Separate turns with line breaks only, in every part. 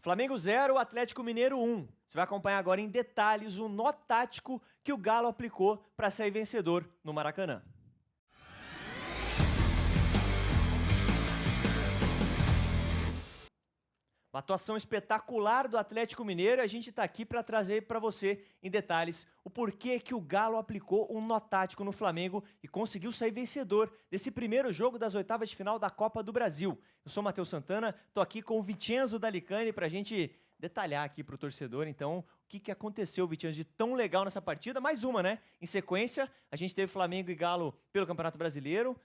Flamengo 0, Atlético Mineiro 1. Você vai acompanhar agora em detalhes o nó tático que o Galo aplicou para sair vencedor no Maracanã. Uma atuação espetacular do Atlético Mineiro e a gente está aqui para trazer para você em detalhes o porquê que o Galo aplicou um nó tático no Flamengo e conseguiu sair vencedor desse primeiro jogo das oitavas de final da Copa do Brasil. Eu sou o Matheus Santana, estou aqui com o Vicenzo Dalicani para a gente detalhar aqui para o torcedor, então, o que aconteceu, Vicenzo, de tão legal nessa partida. Mais uma, né? Em sequência, a gente teve Flamengo e Galo pelo Campeonato Brasileiro.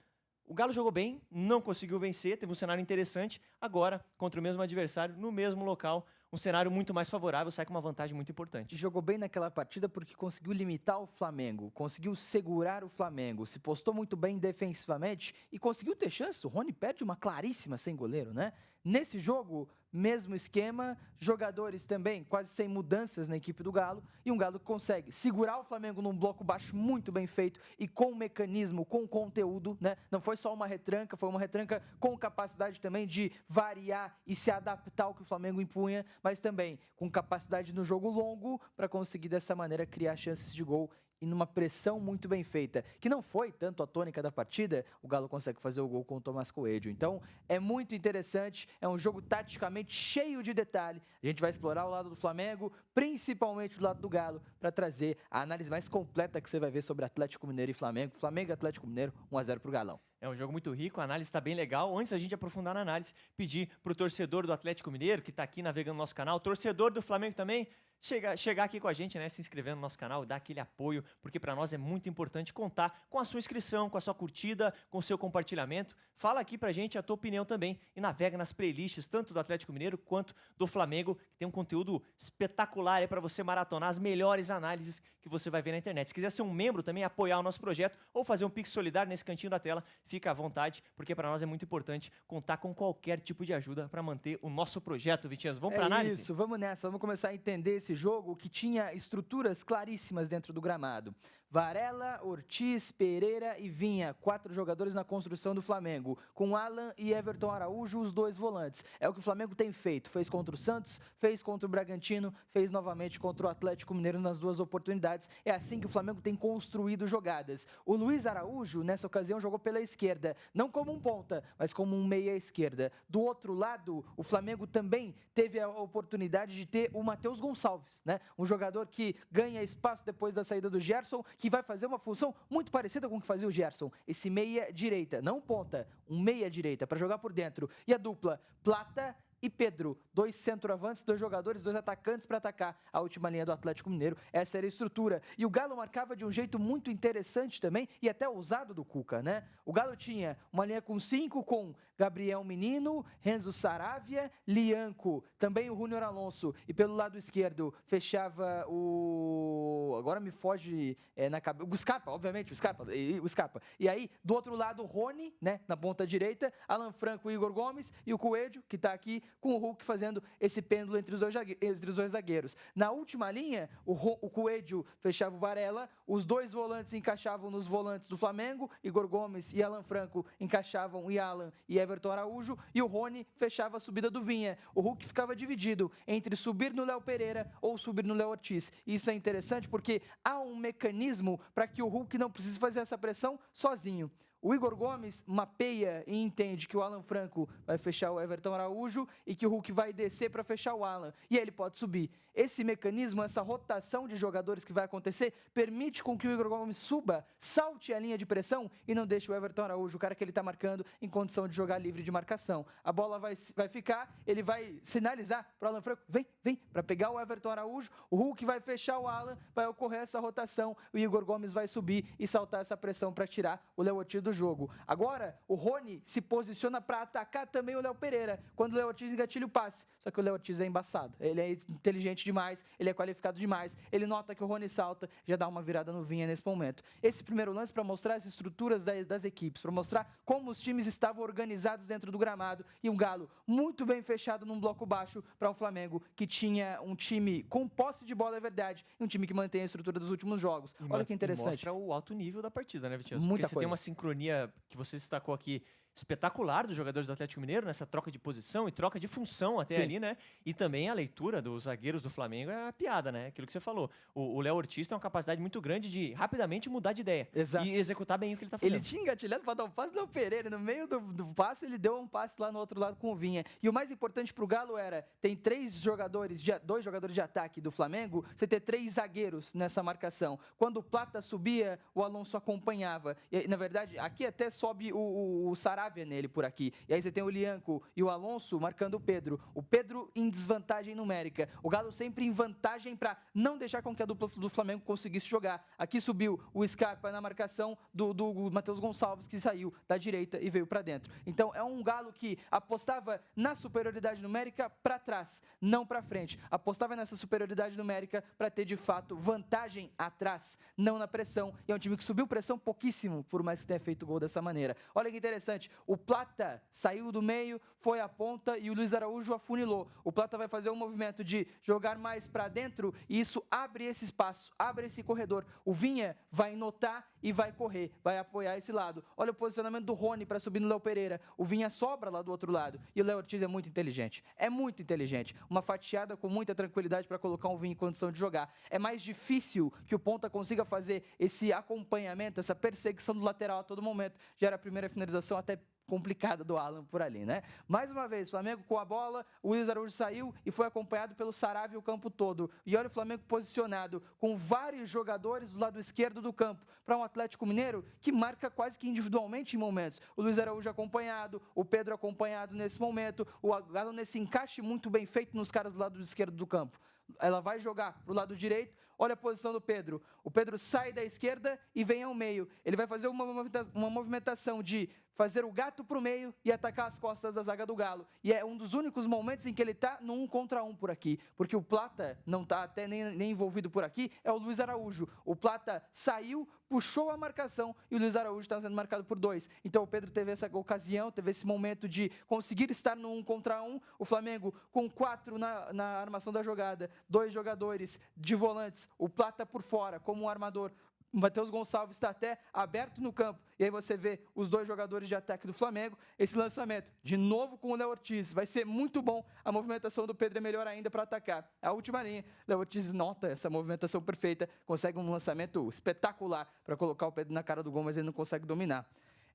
O Galo jogou bem, não conseguiu vencer, teve um cenário interessante. Agora, contra o mesmo adversário, no mesmo local, um cenário muito mais favorável, sai com uma vantagem muito importante.
Jogou bem naquela partida porque conseguiu limitar o Flamengo, conseguiu segurar o Flamengo, se postou muito bem defensivamente e conseguiu ter chance. O Rony perde uma claríssima sem goleiro, né? Nesse jogo, mesmo esquema, jogadores também quase sem mudanças na equipe do Galo e um Galo que consegue segurar o Flamengo num bloco baixo muito bem feito e com mecanismo, com conteúdo, né? Não foi só uma retranca, foi uma retranca com capacidade também de variar e se adaptar ao que o Flamengo impunha, mas também com capacidade no jogo longo para conseguir dessa maneira criar chances de gol e numa pressão muito bem feita, que não foi tanto a tônica da partida, o Galo consegue fazer o gol com o Tomás Coelho. Então, é muito interessante, é um jogo taticamente cheio de detalhe. A gente vai explorar o lado do Flamengo, principalmente o lado do Galo, para trazer a análise mais completa que você vai ver sobre Atlético Mineiro e Flamengo. Flamengo e Atlético Mineiro, 1-0 para o Galão.
É um jogo muito rico, a análise está bem legal. Antes da gente aprofundar na análise, pedir para o torcedor do Atlético Mineiro, que está aqui navegando no nosso canal, torcedor do Flamengo também, chegar aqui com a gente, né, se inscrever no nosso canal, dar aquele apoio, porque para nós é muito importante contar com a sua inscrição, com a sua curtida, com o seu compartilhamento. Fala aqui pra gente a tua opinião também e navega nas playlists, tanto do Atlético Mineiro quanto do Flamengo, que tem um conteúdo espetacular aí para você maratonar as melhores análises que você vai ver na internet. Se quiser ser um membro também, apoiar o nosso projeto ou fazer um Pix solidário nesse cantinho da tela, fica à vontade, porque para nós é muito importante contar com qualquer tipo de ajuda para manter o nosso projeto, Vitinhas. Vamos para análise?
Isso, vamos nessa, vamos começar a entender esse jogo que tinha estruturas claríssimas dentro do gramado. Varela, Ortiz, Pereira e Vinha, 4 jogadores na construção do Flamengo, com Alan e Everton Araújo, os 2 volantes. É o que o Flamengo tem feito, fez contra o Santos, fez contra o Bragantino, fez novamente contra o Atlético Mineiro nas 2 oportunidades. É assim que o Flamengo tem construído jogadas. O Luiz Araújo, nessa ocasião, jogou pela esquerda, não como um ponta, mas como um meia esquerda. Do outro lado, o Flamengo também teve a oportunidade de ter o Matheus Gonçalves, né? Um jogador que ganha espaço depois da saída do Gerson, que vai fazer uma função muito parecida com o que fazia o Gerson. Esse meia direita, não ponta, um meia direita para jogar por dentro. E a dupla Plata e Pedro, 2 centroavantes, 2 jogadores, 2 atacantes para atacar a última linha do Atlético Mineiro. Essa era a estrutura. E o Galo marcava de um jeito muito interessante também e até ousado do Cuca, né? O Galo tinha uma linha com 5 com Gabriel Menino, Renzo Saravia, Lianco, também o Júnior Alonso. E pelo lado esquerdo fechava o... Agora me foge na cabeça... O Scarpa, obviamente, o Scarpa. E aí, do outro lado, o Rony, né? Na ponta direita, Alan Franco e Igor Gomes e o Coelho, que está aqui com o Hulk fazendo esse pêndulo entre os dois zagueiros. Na última linha, o Coelho fechava o Varela, os 2 volantes encaixavam nos volantes do Flamengo, Igor Gomes e Alan Franco encaixavam o Alan e Everton Araújo, e o Rony fechava a subida do Vinha. O Hulk ficava dividido entre subir no Léo Pereira ou subir no Léo Ortiz. Isso é interessante porque há um mecanismo para que o Hulk não precise fazer essa pressão sozinho. O Igor Gomes mapeia e entende que o Alan Franco vai fechar o Everton Araújo e que o Hulk vai descer para fechar o Alan. E aí ele pode subir. Esse mecanismo, essa rotação de jogadores que vai acontecer, permite com que o Igor Gomes suba, salte a linha de pressão e não deixe o Everton Araújo, o cara que ele está marcando, em condição de jogar livre de marcação. A bola vai ficar, ele vai sinalizar para o Alan Franco, vem, para pegar o Everton Araújo, o Hulk vai fechar o Alan, vai ocorrer essa rotação, o Igor Gomes vai subir e saltar essa pressão para tirar o Léo Ortiz do jogo. Agora, o Rony se posiciona para atacar também o Léo Pereira, quando o Léo Ortiz engatilha o passe. Só que o Léo Ortiz é embaçado. Ele é inteligente demais, ele é qualificado demais, ele nota que o Rony salta, já dá uma virada no Vinha nesse momento. Esse primeiro lance para mostrar as estruturas das equipes, para mostrar como os times estavam organizados dentro do gramado e um Galo muito bem fechado num bloco baixo para o Flamengo, que tinha um time com posse de bola, é verdade, e um time que mantém a estrutura dos últimos jogos. Olha que interessante.
Mostra o alto nível da partida, né, Vitinho?
Muita
Porque você
coisa.
tem uma sincronia que você destacou aqui espetacular dos jogadores do Atlético Mineiro, nessa troca de posição e troca de função até
Sim.
ali, né? E também a leitura dos zagueiros do Flamengo é a piada, né? Aquilo que você falou. O Léo Ortiz tem uma capacidade muito grande de rapidamente mudar de ideia
Exato.
e executar bem o que ele tá fazendo.
Ele tinha engatilhado para dar um passe no Léo Pereira. No meio do passe, ele deu um passe lá no outro lado com o Vinha. E o mais importante para o Galo era, tem dois jogadores de ataque do Flamengo, você ter 3 zagueiros nessa marcação. Quando o Plata subia, o Alonso acompanhava. E, na verdade, aqui até sobe o Saravia nele por aqui. E aí você tem o Lianco e o Alonso marcando o Pedro. O Pedro em desvantagem numérica. O Galo sempre em vantagem para não deixar com que a dupla do Flamengo conseguisse jogar. Aqui subiu o Scarpa na marcação do Matheus Gonçalves, que saiu da direita e veio para dentro. Então é um Galo que apostava na superioridade numérica para trás, não para frente. Apostava nessa superioridade numérica para ter de fato vantagem atrás, não na pressão. E é um time que subiu pressão pouquíssimo, por mais que tenha feito gol dessa maneira. Olha que interessante, o Plata saiu do meio, foi à ponta e o Luiz Araújo afunilou. O Plata vai fazer um movimento de jogar mais para dentro e isso abre esse espaço, abre esse corredor. O Vinha vai notar e vai correr, vai apoiar esse lado. Olha o posicionamento do Rony para subir no Léo Pereira. O Vinha sobra lá do outro lado. E o Léo Ortiz é muito inteligente. É muito inteligente. Uma fatiada com muita tranquilidade para colocar um Vinha em condição de jogar. É mais difícil que o ponta consiga fazer esse acompanhamento, essa perseguição do lateral a todo momento. Já era a primeira finalização até complicada do Alan por ali, né? Mais uma vez, Flamengo com a bola, o Luiz Araújo saiu e foi acompanhado pelo Saravia o campo todo. E olha o Flamengo posicionado com vários jogadores do lado esquerdo do campo para um Atlético Mineiro que marca quase que individualmente em momentos. O Luiz Araújo acompanhado, o Pedro acompanhado nesse momento, o Galo nesse encaixe muito bem feito nos caras do lado esquerdo do campo. Ela vai jogar para o lado direito, olha a posição do Pedro. O Pedro sai da esquerda e vem ao meio. Ele vai fazer uma movimentação de fazer o gato para o meio e atacar as costas da zaga do Galo. E é um dos únicos momentos em que ele está no 1 contra 1 por aqui. Porque o Plata não está até nem envolvido por aqui, é o Luiz Araújo. O Plata saiu, puxou a marcação e o Luiz Araújo está sendo marcado por 2. Então o Pedro teve essa ocasião, teve esse momento de conseguir estar no 1 contra 1. O Flamengo com 4 na armação da jogada, 2 jogadores de volantes, o Plata por fora como um armador. O Matheus Gonçalves está até aberto no campo. E aí você vê os 2 jogadores de ataque do Flamengo. Esse lançamento, de novo com o Léo Ortiz, vai ser muito bom. A movimentação do Pedro é melhor ainda para atacar. A última linha, Léo Ortiz nota essa movimentação perfeita, consegue um lançamento espetacular para colocar o Pedro na cara do gol, mas ele não consegue dominar.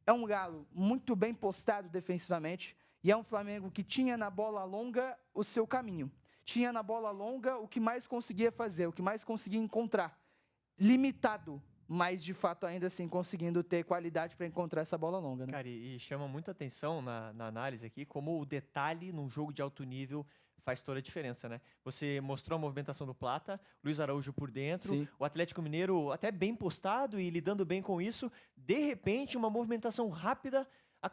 É um Galo muito bem postado defensivamente e é um Flamengo que tinha na bola longa o seu caminho. Tinha na bola longa o que mais conseguia fazer, o que mais conseguia encontrar. Limitado, mas de fato ainda assim conseguindo ter qualidade para encontrar essa bola longa, né?
Cara, e chama muita atenção na análise aqui como o detalhe num jogo de alto nível faz toda a diferença, né? Você mostrou a movimentação do Plata, Luiz Araújo por dentro,
Sim.
o Atlético Mineiro até bem postado e lidando bem com isso. De repente, uma movimentação rápida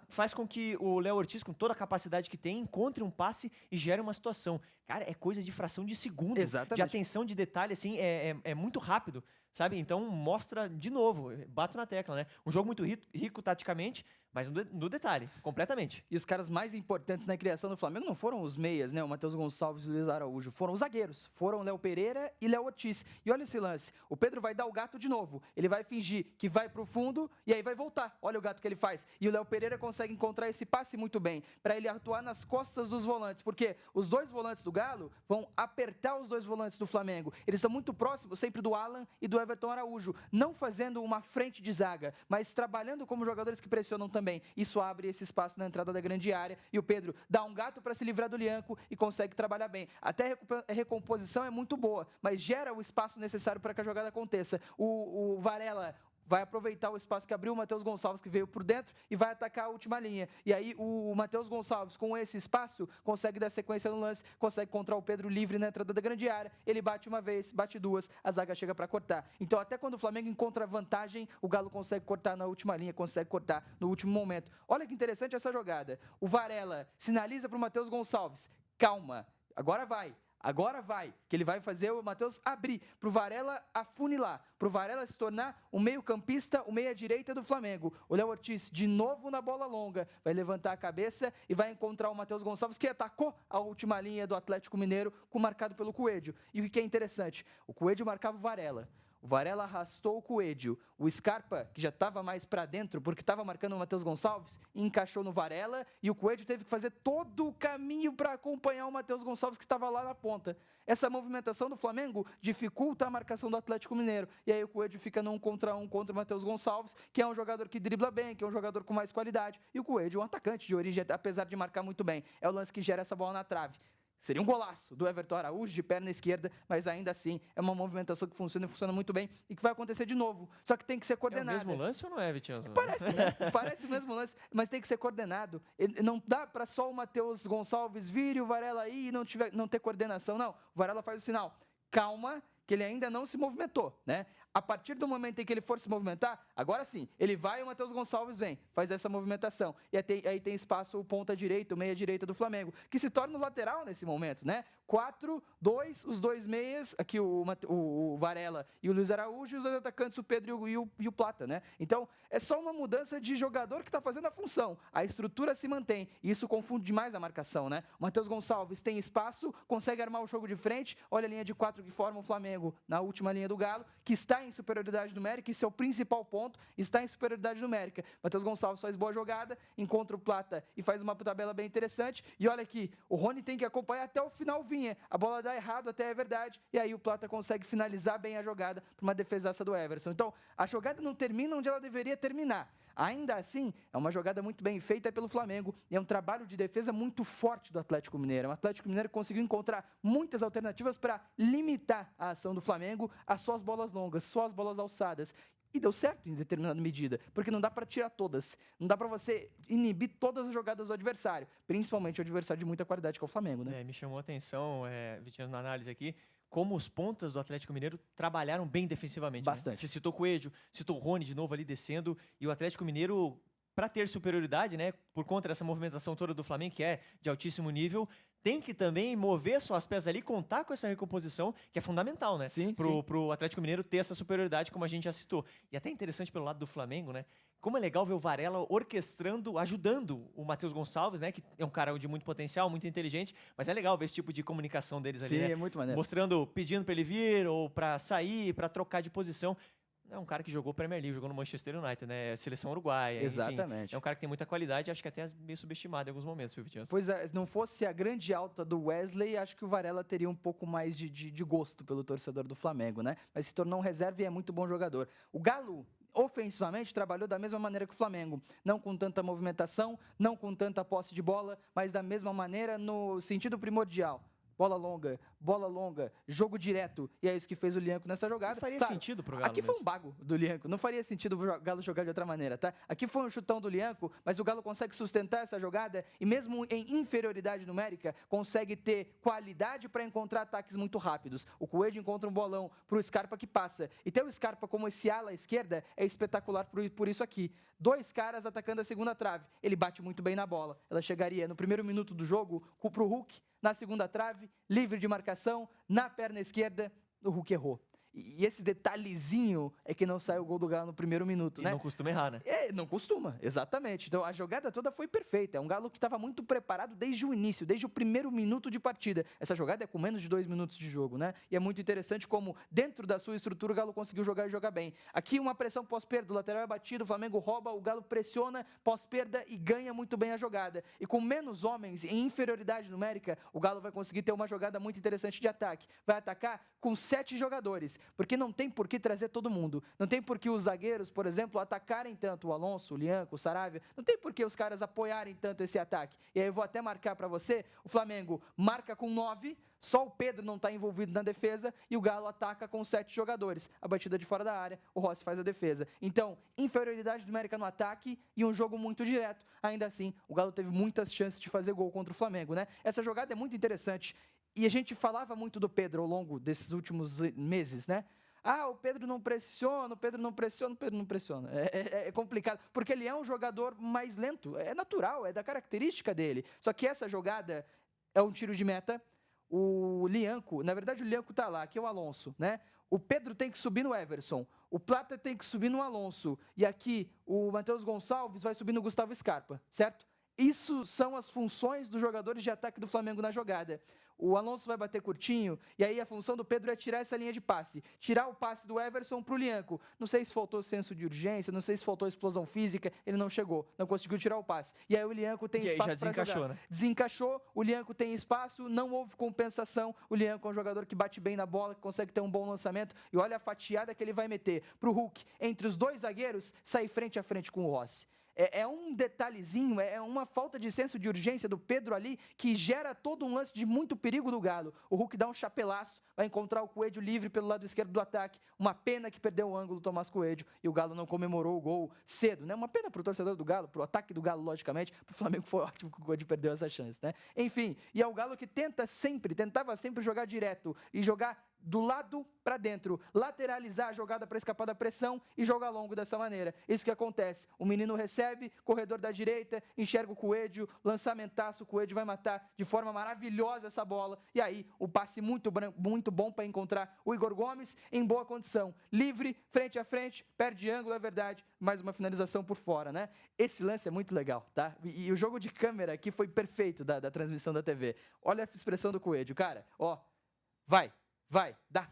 faz com que o Léo Ortiz, com toda a capacidade que tem, encontre um passe e gere uma situação. Cara, é coisa de fração de segundo.
Exatamente.
De atenção de detalhe, assim, é muito rápido, sabe? Então mostra, de novo, bato na tecla, né? Um jogo muito rico taticamente, mas no detalhe, completamente.
E os caras mais importantes na criação do Flamengo não foram os meias, né? O Matheus Gonçalves e o Luiz Araújo. Foram os zagueiros. Foram Léo Pereira e Léo Ortiz. E olha esse lance. O Pedro vai dar o gato de novo. Ele vai fingir que vai pro fundo e aí vai voltar. Olha o gato que ele faz. E o Léo Pereira consegue encontrar esse passe muito bem para ele atuar nas costas dos volantes. Porque os 2 volantes do Galo vão apertar os 2 volantes do Flamengo. Eles estão muito próximos sempre do Alan e do Everton Araújo. Não fazendo uma frente de zaga, mas trabalhando como jogadores que pressionam também. Isso abre esse espaço na entrada da grande área e o Pedro dá um gato para se livrar do Lianco e consegue trabalhar bem. Até a recomposição é muito boa, mas gera o espaço necessário para que a jogada aconteça. O Varela vai aproveitar o espaço que abriu o Matheus Gonçalves, que veio por dentro, e vai atacar a última linha. E aí o Matheus Gonçalves, com esse espaço, consegue dar sequência no lance, consegue encontrar o Pedro livre na entrada da grande área, ele bate uma vez, bate 2, a zaga chega para cortar. Então até quando o Flamengo encontra vantagem, o Galo consegue cortar na última linha, consegue cortar no último momento. Olha que interessante essa jogada. O Varela sinaliza para o Matheus Gonçalves, calma, agora vai, que ele vai fazer o Matheus abrir, para o Varela afunilar, para o Varela se tornar o meio-campista, o meia-direita do Flamengo. O Léo Ortiz, de novo na bola longa, vai levantar a cabeça e vai encontrar o Matheus Gonçalves, que atacou a última linha do Atlético Mineiro, marcado pelo Coelho. E o que é interessante, o Coelho marcava o Varela. O Varela arrastou o Coelho. O Scarpa, que já estava mais para dentro, porque estava marcando o Matheus Gonçalves, encaixou no Varela e o Coelho teve que fazer todo o caminho para acompanhar o Matheus Gonçalves, que estava lá na ponta. Essa movimentação do Flamengo dificulta a marcação do Atlético Mineiro. E aí o Coelho fica num contra um contra o Matheus Gonçalves, que é um jogador que dribla bem, que é um jogador com mais qualidade. E o Coelho é um atacante de origem, apesar de marcar muito bem. É o lance que gera essa bola na trave. Seria um golaço do Everton Araújo de perna esquerda, mas ainda assim é uma movimentação que funciona e funciona muito bem e que vai acontecer de novo. Só que tem que ser coordenado.
É o mesmo lance ou não é, Vitinho?
Parece, né? Parece o mesmo lance, mas tem que ser coordenado. Não dá para só o Matheus Gonçalves vir e o Varela aí e não ter coordenação, não. O Varela faz o sinal. Calma, que ele ainda não se movimentou, né? A partir do momento em que ele for se movimentar, agora sim, ele vai e o Matheus Gonçalves vem, faz essa movimentação. E aí tem espaço o ponta direita, o meia direita do Flamengo, que se torna o lateral nesse momento, né? 4-2, os dois meias, aqui o Varela e o Luiz Araújo, e os dois atacantes, o Pedro e o Plata, né? Então, é só uma mudança de jogador que está fazendo a função. A estrutura se mantém, e isso confunde demais a marcação, né? O Matheus Gonçalves tem espaço, consegue armar o jogo de frente, olha a linha de 4 que forma o Flamengo na última linha do Galo, que está em superioridade numérica, isso é o principal ponto, está em superioridade numérica. Matheus Gonçalves faz boa jogada, encontra o Plata e faz uma tabela bem interessante, e olha aqui, o Rony tem que acompanhar até o final, a bola dá errado, até é verdade, e aí o Plata consegue finalizar bem a jogada para uma defesaça do Everson. Então, a jogada não termina onde ela deveria terminar. Ainda assim, é uma jogada muito bem feita pelo Flamengo e é um trabalho de defesa muito forte do Atlético Mineiro. O Atlético Mineiro conseguiu encontrar muitas alternativas para limitar a ação do Flamengo a só as bolas longas, só as bolas alçadas. E deu certo em determinada medida, porque não dá para tirar todas. Não dá para você inibir todas as jogadas do adversário, principalmente o adversário de muita qualidade, que é o Flamengo, né?
Me chamou a atenção, Vitinho, na análise aqui, como os pontas do Atlético Mineiro trabalharam bem defensivamente.
Bastante.
Né? Você citou o Coelho, citou o Rony de novo ali descendo, e o Atlético Mineiro, para ter superioridade, né, por conta dessa movimentação toda do Flamengo, que é de altíssimo nível, tem que também mover suas peças ali, contar com essa recomposição, que é fundamental, né?
Sim,
pro Atlético Mineiro ter essa superioridade, como a gente já citou. E até interessante pelo lado do Flamengo, né? Como é legal ver o Varela orquestrando, ajudando o Matheus Gonçalves, né? Que é um cara de muito potencial, muito inteligente, mas é legal ver esse tipo de comunicação deles ali, né?
Sim, é muito maneiro.
Mostrando, pedindo para ele vir, ou para sair, para trocar de posição. É um cara que jogou Premier League, jogou no Manchester United, né? Seleção uruguaia.
Exatamente.
Enfim, é um cara que tem muita qualidade, acho que até meio subestimado em alguns momentos, viu, Vitinho?
Pois é, se não fosse a grande alta do Wesley, acho que o Varela teria um pouco mais de gosto pelo torcedor do Flamengo, né? Mas se tornou um reserva e é muito bom jogador. O Galo, ofensivamente, trabalhou da mesma maneira que o Flamengo. Não com tanta movimentação, não com tanta posse de bola, mas da mesma maneira no sentido primordial. Bola longa, jogo direto. E é isso que fez o Lianco nessa jogada.
Não faria sentido pro Galo
Aqui foi um bago do Lianco. Não faria sentido o Galo jogar de outra maneira, tá? Aqui foi um chutão do Lianco, mas o Galo consegue sustentar essa jogada e mesmo em inferioridade numérica, consegue ter qualidade para encontrar ataques muito rápidos. O Coelho encontra um bolão pro Scarpa que passa. E ter o Scarpa como esse ala esquerda é espetacular por isso aqui. 2 caras atacando a segunda trave. Ele bate muito bem na bola. Ela chegaria no primeiro minuto do jogo pro Hulk, na segunda trave, livre de marcação, na perna esquerda, o Hulk errou. E esse detalhezinho é que não sai o gol do Galo no primeiro minuto, né?
E não costuma errar, né?
Não costuma, exatamente. Então a jogada toda foi perfeita. É um Galo que estava muito preparado desde o início, desde o primeiro minuto de partida. Essa jogada é com menos de 2 minutos de jogo, né? E é muito interessante como, dentro da sua estrutura, o Galo conseguiu jogar e jogar bem. Aqui uma pressão pós-perda, o lateral é batido, o Flamengo rouba, o Galo pressiona pós-perda e ganha muito bem a jogada. E com menos homens, em inferioridade numérica, o Galo vai conseguir ter uma jogada muito interessante de ataque. Vai atacar com 7 jogadores. Porque não tem por que trazer todo mundo. Não tem por que os zagueiros, por exemplo, atacarem tanto o Alonso, o Lianco, o Saravia. Não tem por que os caras apoiarem tanto esse ataque. E aí eu vou até marcar para você, o Flamengo marca com 9, só o Pedro não está envolvido na defesa e o Galo ataca com 7 jogadores. A batida de fora da área, o Rossi faz a defesa. Então, inferioridade numérica no ataque e um jogo muito direto. Ainda assim, o Galo teve muitas chances de fazer gol contra o Flamengo, né? Essa jogada é muito interessante. E a gente falava muito do Pedro ao longo desses últimos meses, né? O Pedro não pressiona, o Pedro não pressiona, o Pedro não pressiona. É complicado, porque ele é um jogador mais lento, é natural, é da característica dele. Só que essa jogada é um tiro de meta. O Lianco, na verdade o Lianco tá lá, aqui é o Alonso, né? O Pedro tem que subir no Everson, o Plata tem que subir no Alonso, e aqui o Matheus Gonçalves vai subir no Gustavo Scarpa, certo? Isso são as funções dos jogadores de ataque do Flamengo na jogada. o Alonso vai bater curtinho, e aí a função do Pedro é tirar essa linha de passe, tirar o passe do Everson para o Lianco. Não sei se faltou senso de urgência, não sei se faltou explosão física, ele não chegou, não conseguiu tirar o passe. E aí o Lianco tem espaço para jogar.
Né?
Desencaixou, o Lianco tem espaço, não houve compensação, o Lianco é um jogador que bate bem na bola, que consegue ter um bom lançamento, e olha a fatiada que ele vai meter para o Hulk, entre os dois zagueiros, sair frente a frente com o Rossi. É um detalhezinho, é uma falta de senso de urgência do Pedro ali que gera todo um lance de muito perigo do Galo. O Hulk dá um chapelaço, vai encontrar o Coelho livre pelo lado esquerdo do ataque. Uma pena que perdeu o ângulo do Tomás Coelho e o Galo não comemorou o gol cedo, né? Uma pena para o torcedor do Galo, para o ataque do Galo, logicamente. Para o Flamengo foi ótimo que o Coelho perdeu essa chance, né? Enfim, e é o Galo que tentava sempre jogar direto e jogar do lado para dentro, lateralizar a jogada para escapar da pressão e jogar longo dessa maneira. Isso que acontece. O menino recebe, corredor da direita, enxerga o Coelho, lançamentaço, o Coelho vai matar de forma maravilhosa essa bola. E aí, o passe muito bom para encontrar o Igor Gomes em boa condição. Livre, frente a frente, perde ângulo, é verdade, mais uma finalização por fora, né? Esse lance é muito legal, tá? E o jogo de câmera aqui foi perfeito da transmissão da TV. Olha a expressão do Coelho, cara, ó, vai, dá.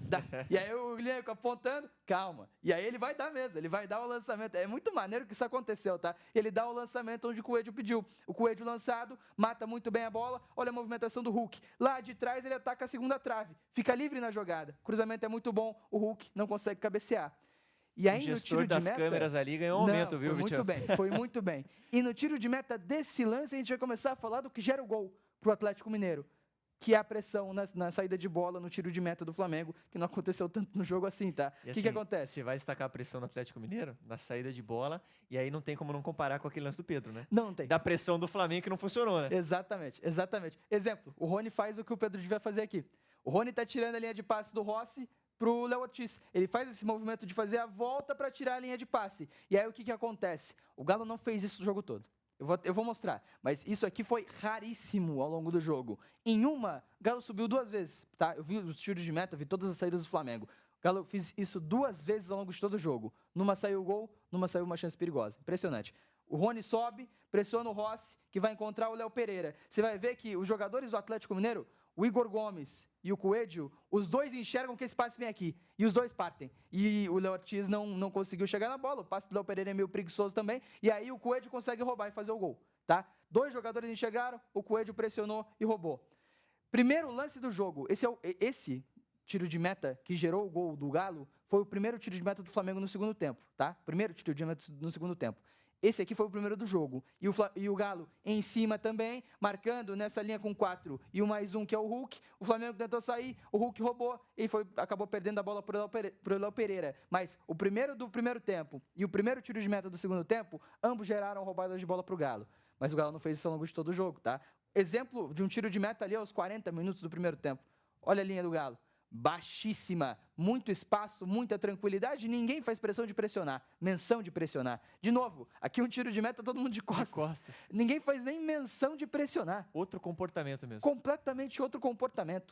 E aí o Lianco apontando, calma. E aí ele vai dar mesmo, ele vai dar o lançamento. É muito maneiro que isso aconteceu, tá? Ele dá o lançamento onde o Coelho pediu. O Coelho lançado, mata muito bem a bola, olha a movimentação do Hulk. Lá de trás ele ataca a segunda trave, fica livre na jogada. O cruzamento é muito bom, o Hulk não consegue cabecear. E aí,
o gestor das câmeras ali ganhou um aumento, viu,
Vitinho? Foi muito bem. E no tiro de meta desse lance, a gente vai começar a falar do que gera o gol pro Atlético Mineiro, que é a pressão na saída de bola, no tiro de meta do Flamengo, que não aconteceu tanto no jogo assim, tá? O que acontece?
Você vai destacar a pressão do Atlético Mineiro, na saída de bola, e aí não tem como não comparar com aquele lance do Pedro, né?
Não tem.
Da pressão do Flamengo que não funcionou, né?
Exatamente. Exemplo, o Rony faz o que o Pedro devia fazer aqui. O Rony tá tirando a linha de passe do Rossi pro Léo Ortiz. Ele faz esse movimento de fazer a volta para tirar a linha de passe. E aí o que acontece? O Galo não fez isso o jogo todo. Eu vou mostrar, mas isso aqui foi raríssimo ao longo do jogo. Em uma, o Galo subiu 2 vezes, tá? Eu vi os tiros de meta, vi todas as saídas do Flamengo. O Galo fez isso 2 vezes ao longo de todo o jogo. Numa saiu o gol, numa saiu uma chance perigosa. Impressionante. O Rony sobe, pressiona o Rossi, que vai encontrar o Léo Pereira. Você vai ver que os jogadores do Atlético Mineiro, o Igor Gomes e o Coelho, os dois enxergam que esse passe vem aqui. E os dois partem. E o Léo Ortiz não conseguiu chegar na bola. O passe do Léo Pereira é meio preguiçoso também. E aí o Coelho consegue roubar e fazer o gol. Tá? 2 jogadores enxergaram, o Coelho pressionou e roubou. Primeiro lance do jogo. Esse tiro de meta que gerou o gol do Galo foi o primeiro tiro de meta do Flamengo no segundo tempo. Tá? Primeiro tiro de meta no segundo tempo. Esse aqui foi o primeiro do jogo. E o Galo em cima também, marcando nessa linha com 4 e o mais 1, que é o Hulk. O Flamengo tentou sair, o Hulk roubou e acabou perdendo a bola para o Léo Pereira. Mas o primeiro do primeiro tempo e o primeiro tiro de meta do segundo tempo, ambos geraram roubadas de bola para o Galo. Mas o Galo não fez isso ao longo de todo o jogo, tá? Exemplo de um tiro de meta ali aos 40 minutos do primeiro tempo. Olha a linha do Galo. Baixíssima, muito espaço, muita tranquilidade, ninguém faz pressão de pressionar, menção de pressionar. De novo, aqui um tiro de meta, todo mundo de costas. Ninguém faz nem menção de pressionar.
Outro comportamento mesmo.
Completamente outro comportamento.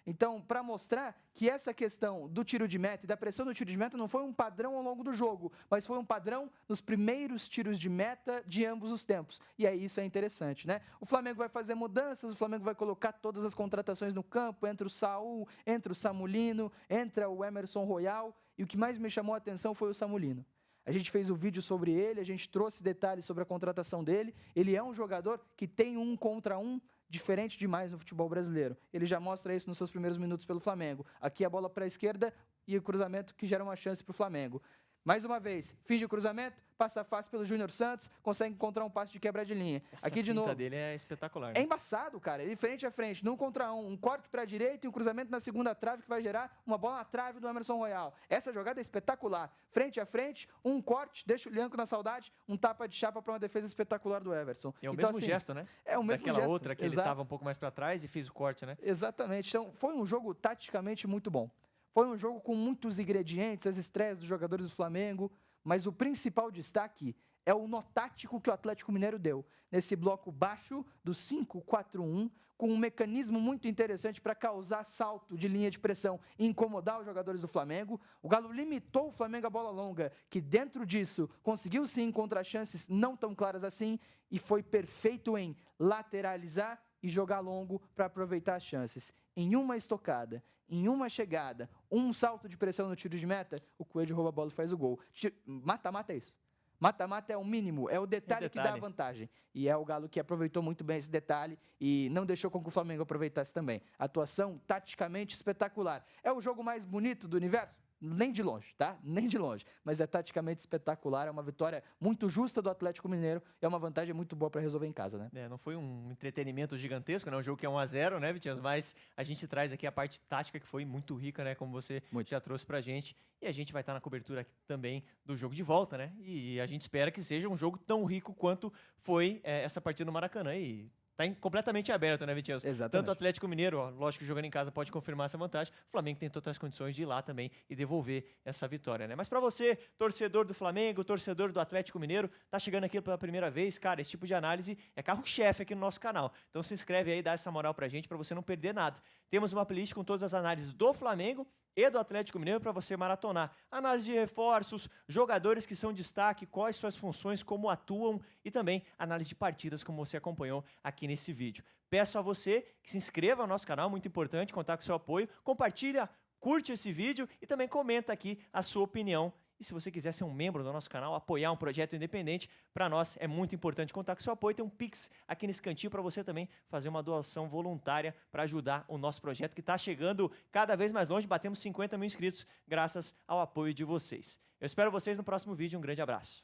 Então, para mostrar que essa questão do tiro de meta e da pressão do tiro de meta não foi um padrão ao longo do jogo, mas foi um padrão nos primeiros tiros de meta de ambos os tempos. E aí isso é interessante, né? O Flamengo vai fazer mudanças, o Flamengo vai colocar todas as contratações no campo, entra o Saul, entra o Samulino, entra o Emerson Royal, e o que mais me chamou a atenção foi o Samulino. A gente fez o vídeo sobre ele, a gente trouxe detalhes sobre a contratação dele. Ele é um jogador que tem 1 contra 1 diferente demais no futebol brasileiro. Ele já mostra isso nos seus primeiros minutos pelo Flamengo. Aqui a bola para a esquerda e o cruzamento que gera uma chance para o Flamengo. Mais uma vez, finge o cruzamento, passa fácil pelo Júnior Santos, consegue encontrar um passe de quebra de linha.
Essa
aqui de novo.
finta dele é espetacular.
É embaçado, cara. Ele frente a frente, num contra um corte para a direita e um cruzamento na segunda trave que vai gerar uma bola na trave do Emerson Royal. Essa jogada é espetacular. Frente a frente, um corte, deixa o Lianco na saudade, um tapa de chapa para uma defesa espetacular do Everson.
É o mesmo gesto, né?
É o mesmo
Daquela
gesto.
outra que ele estava um pouco mais para trás e fez o corte, né?
Exatamente. Então, foi um jogo taticamente muito bom. Foi um jogo com muitos ingredientes, as estreias dos jogadores do Flamengo, mas o principal destaque é o nó tático que o Atlético Mineiro deu nesse bloco baixo do 5-4-1, com um mecanismo muito interessante para causar salto de linha de pressão e incomodar os jogadores do Flamengo. O Galo limitou o Flamengo à bola longa, que dentro disso conseguiu sim encontrar chances não tão claras assim e foi perfeito em lateralizar e jogar longo para aproveitar as chances. Em uma estocada, em uma chegada, um salto de pressão no tiro de meta, o Coelho rouba a bola e faz o gol. Mata-mata é isso. Mata-mata é o mínimo, é o detalhe que dá a vantagem. E é o Galo que aproveitou muito bem esse detalhe e não deixou com que o Flamengo aproveitasse também. Atuação taticamente espetacular. É o jogo mais bonito do universo? Nem de longe, tá? Nem de longe. Mas é taticamente espetacular, é uma vitória muito justa do Atlético Mineiro, é uma vantagem muito boa para resolver em casa, né?
Não foi um entretenimento gigantesco, né? Um jogo que é 1-0, né, Vitinhas? Mas a gente traz aqui a parte tática que foi muito rica, né? Como você já trouxe pra gente. E a gente vai estar na cobertura aqui também do jogo de volta, né? E a gente espera que seja um jogo tão rico quanto foi essa partida no Maracanã. E tá completamente aberto, né, Vitinhas?
Exatamente.
Tanto o Atlético Mineiro, ó, lógico que jogando em casa pode confirmar essa vantagem, o Flamengo tem todas as condições de ir lá também e devolver essa vitória, né? Mas para você, torcedor do Flamengo, torcedor do Atlético Mineiro, tá chegando aqui pela primeira vez, cara, esse tipo de análise é carro-chefe aqui no nosso canal. Então se inscreve aí, dá essa moral pra gente, pra você não perder nada. Temos uma playlist com todas as análises do Flamengo e do Atlético Mineiro para você maratonar. Análise de reforços, jogadores que são destaque, quais suas funções, como atuam e também análise de partidas, como você acompanhou aqui nesse vídeo. Peço a você que se inscreva no nosso canal, muito importante contar com seu apoio, compartilha, curte esse vídeo e também comenta aqui a sua opinião. E se você quiser ser um membro do nosso canal, apoiar um projeto independente, para nós é muito importante contar com seu apoio. Tem um Pix aqui nesse cantinho para você também fazer uma doação voluntária para ajudar o nosso projeto que está chegando cada vez mais longe. Batemos 50 mil inscritos graças ao apoio de vocês. Eu espero vocês no próximo vídeo. Um grande abraço.